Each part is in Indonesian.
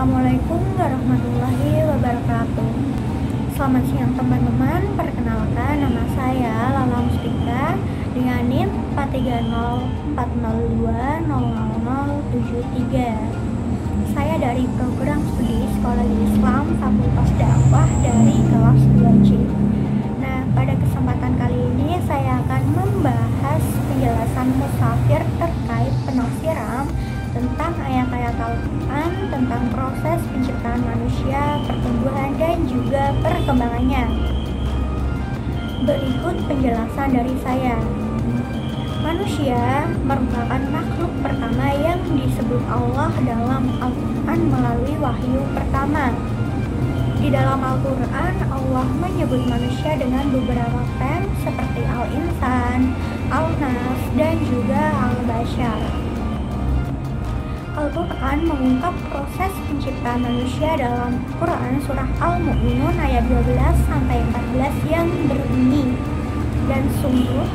Assalamualaikum warahmatullahi wabarakatuh. Selamat siang teman-teman. Perkenalkan, nama saya Lala Mustika dengan NIM 43040020073. Saya dari program studi Psikologi Islam Fakultas Dakwah dari kelas 2C. Nah, pada kesempatan kali ini saya akan membahas penjelasan musafir terkait penafsiran tentang ayat-ayat Al-Quran, tentang proses penciptaan manusia, pertumbuhan, dan juga perkembangannya. Berikut penjelasan dari saya. Manusia merupakan makhluk pertama yang disebut Allah dalam Al-Quran melalui wahyu pertama. Di dalam Al-Quran, Allah menyebut manusia dengan beberapa term seperti Al-Insan, Al-Nas, dan juga Al-Bashar. Al-Quran mengungkap proses penciptaan manusia dalam Quran Surah Al-Mu'minun ayat 12-14 yang berbunyi, dan sungguh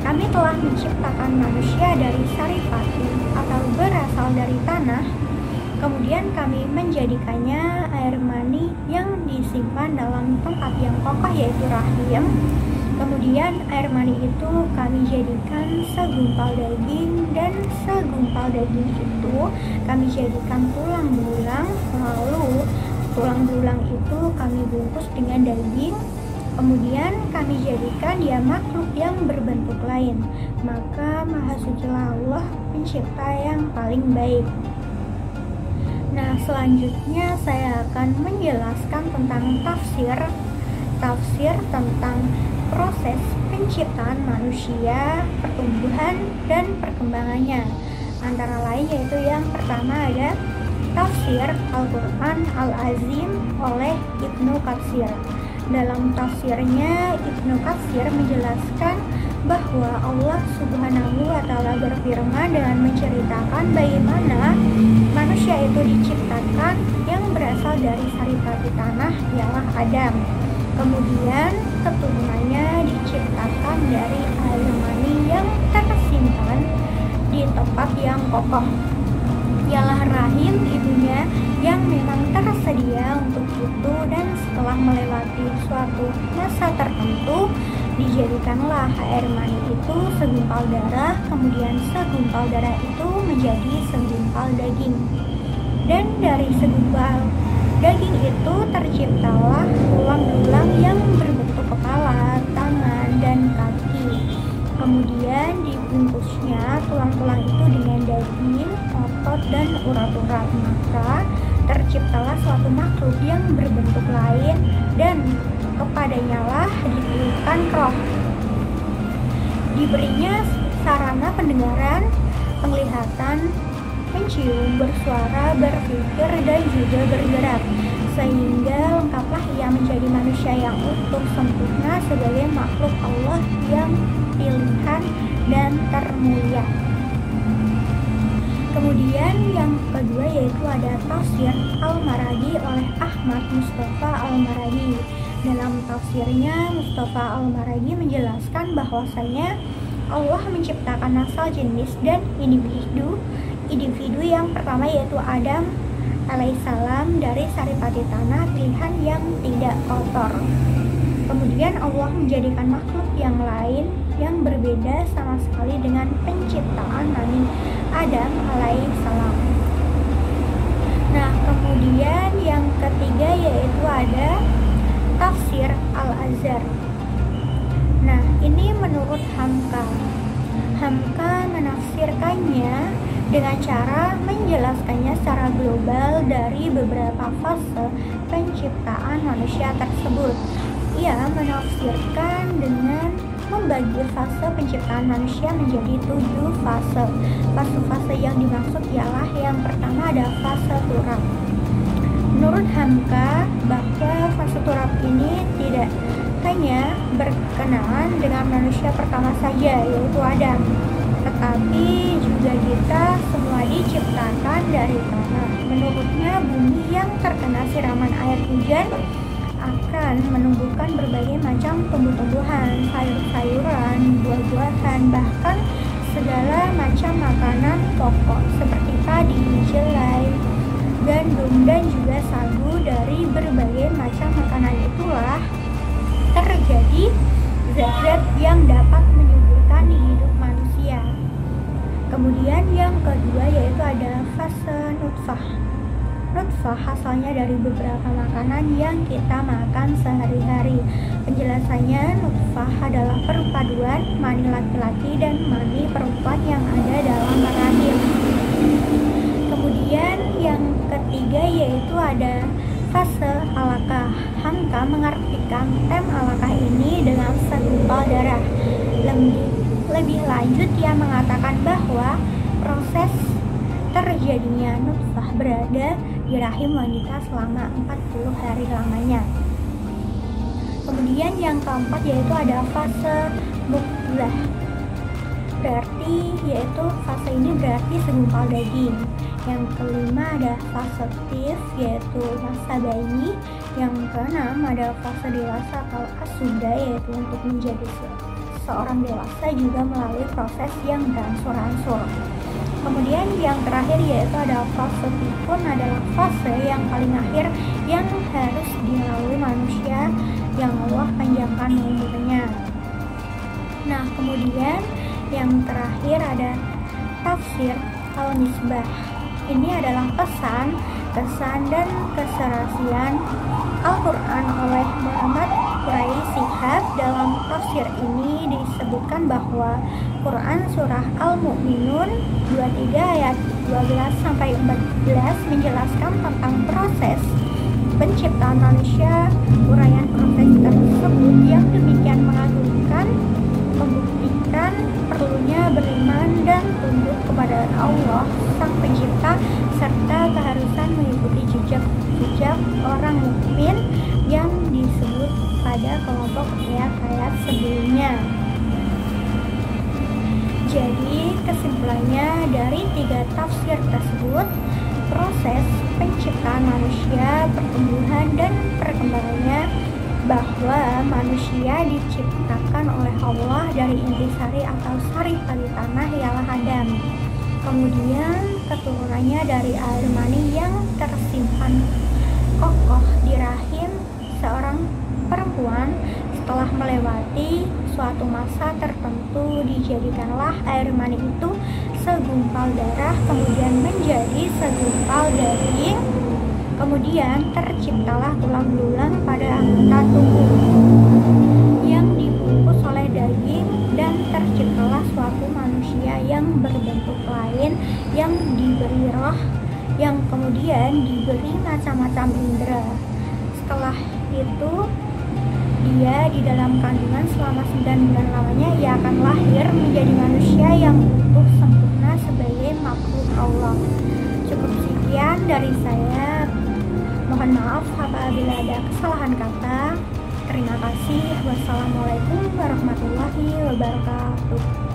kami telah menciptakan manusia dari saripati atau berasal dari tanah, kemudian kami menjadikannya air mani yang disimpan dalam tempat yang kokoh yaitu rahim. Kemudian air mani itu kami jadikan segumpal daging, dan segumpal daging itu kami jadikan tulang belulang, lalu tulang belulang itu kami bungkus dengan daging, kemudian kami jadikan dia makhluk yang berbentuk lain. Maka Maha Sucilah Allah, pencipta yang paling baik. Nah, selanjutnya saya akan menjelaskan tentang tafsir tentang proses penciptaan manusia, pertumbuhan, dan perkembangannya. Antara lain yaitu yang pertama ada tafsir Al-Quran Al-Azim oleh Ibnu Katsir. Dalam tafsirnya, Ibnu Katsir menjelaskan bahwa Allah Subhanahu wa Ta'ala berfirman dengan menceritakan bagaimana manusia itu diciptakan yang berasal dari saripati tanah, ialah Adam. Kemudian keturunannya diciptakan dari air mani yang tersimpan di tempat yang kokoh, ialah rahim ibunya yang memang tersedia untuk itu, dan setelah melewati suatu masa tertentu dijadikanlah air mani itu segumpal darah, kemudian segumpal darah itu menjadi segumpal daging, dan dari segumpal daging itu terciptalah tulang-tulang yang berbentuk kepala, tangan, dan kaki. Kemudian dibungkusnya tulang-tulang itu dengan daging, otot, dan urat-urat. Maka terciptalah suatu makhluk yang berbentuk lain, dan kepadanya lah ditiupkan roh. Diberinya sarana pendengaran, penglihatan, mencium, bersuara, berpikir, dan juga bergerak, sehingga lengkaplah ia menjadi manusia yang utuh sempurna sebagai makhluk Allah yang pilihan dan termulia. Kemudian yang kedua yaitu ada tafsir Al-Maraghi oleh Ahmad Mustafa Al-Maraghi. Dalam tafsirnya, Mustafa Al-Maraghi menjelaskan bahwasanya Allah menciptakan asal jenis dan individu yang pertama yaitu Adam alaihissalam dari saripati tanah pilihan yang tidak kotor. Kemudian Allah menjadikan makhluk yang lain yang berbeda sama sekali dengan penciptaan Nabi Adam alaihissalam. Nah, kemudian yang ketiga yaitu ada tafsir Al-Azhar. Nah, ini menurut Hamka menafsirkannya dengan cara menjelaskannya secara global dari beberapa fase penciptaan manusia tersebut. Ia menafsirkan dengan membagi fase penciptaan manusia menjadi 7 fase. Fase-fase yang dimaksud ialah yang pertama ada fase turab. Menurut Hamka, bahwa fase turab ini tidak hanya berkenaan dengan manusia pertama saja, yaitu Adam, tetapi juga kita semua diciptakan dari tanah. Menurutnya, bumi yang terkena siraman air hujan akan menumbuhkan berbagai macam tumbuh-tumbuhan, sayur-sayuran, buah-buahan, bahkan segala macam makanan pokok seperti padi, jelai, dan gandum, dan juga sagu. Dari berbagai macam makanan itulah terjadi zat-zat yang dapat menyuburkan hidup manusia. Kemudian yang kedua yaitu ada fase nutfah. Nutfah asalnya dari beberapa makanan yang kita makan sehari-hari. Penjelasannya, nutfah adalah perpaduan mani laki-laki dan mani perempuan yang ada dalam rahim. Kemudian yang ketiga yaitu ada fase alaqah. Hamka mengartikan tem alaqah ini dengan segumpal darah. Lebih lanjut, ia mengatakan bahwa proses terjadinya nutfah berada di rahim wanita selama 40 hari lamanya. Kemudian yang keempat yaitu ada fase mudghah. Yaitu fase ini berarti segumpal daging. Yang kelima ada fase tif, yaitu masa bayi. Yang keenam ada fase dewasa atau asuda, yaitu untuk menjadi seorang dewasa juga melalui proses yang beransur-ansur. Kemudian yang terakhir yaitu ada fase pikun, adalah fase yang paling akhir yang harus dilalui manusia yang Allah panjangkan umurnya. Nah, kemudian yang terakhir ada tafsir al-misbah. Ini adalah pesan, kesan, dan keserasian Al-Quran oleh Muhammad Quraisy Shihab. Dalam tafsir ini disebutkan bahwa Quran surah Al-Mu'minun 23 ayat 12-14 menjelaskan tentang proses penciptaan manusia. Uraian proses tersebut yang demikian mengagumkan membuktikan perlunya beriman dan tunduk kepada Allah Sang Pencipta, serta keharusan mengikuti jejak orang mukmin yang disebut pada kelompok ayat-ayat sebelumnya. Jadi kesimpulannya dari 3 tafsir tersebut, proses penciptaan manusia, pertumbuhan, dan perkembangannya, bahwa manusia diciptakan oleh Allah dari intisari atau sarif dari tanah ialah Adam. Kemudian keturunannya dari air mani yang tersimpan kokoh di rahim seorang perempuan. Setelah melewati suatu masa tertentu, dijadikanlah air mani itu segumpal darah, kemudian menjadi segumpal daging. Kemudian terciptalah tulang belulang pada anggota tubuh yang dibungkus oleh daging, dan terciptalah suatu manusia yang berbentuk lain yang diberi roh, yang kemudian diberi macam-macam indera. Setelah itu dia di dalam kandungan selama 9 bulan lamanya ia akan lahir menjadi manusia yang utuh sempurna sebagai makhluk Allah. Cukup sekian dari saya. Mohon maaf apabila ada kesalahan kata. Terima kasih. Wassalamualaikum warahmatullahi wabarakatuh.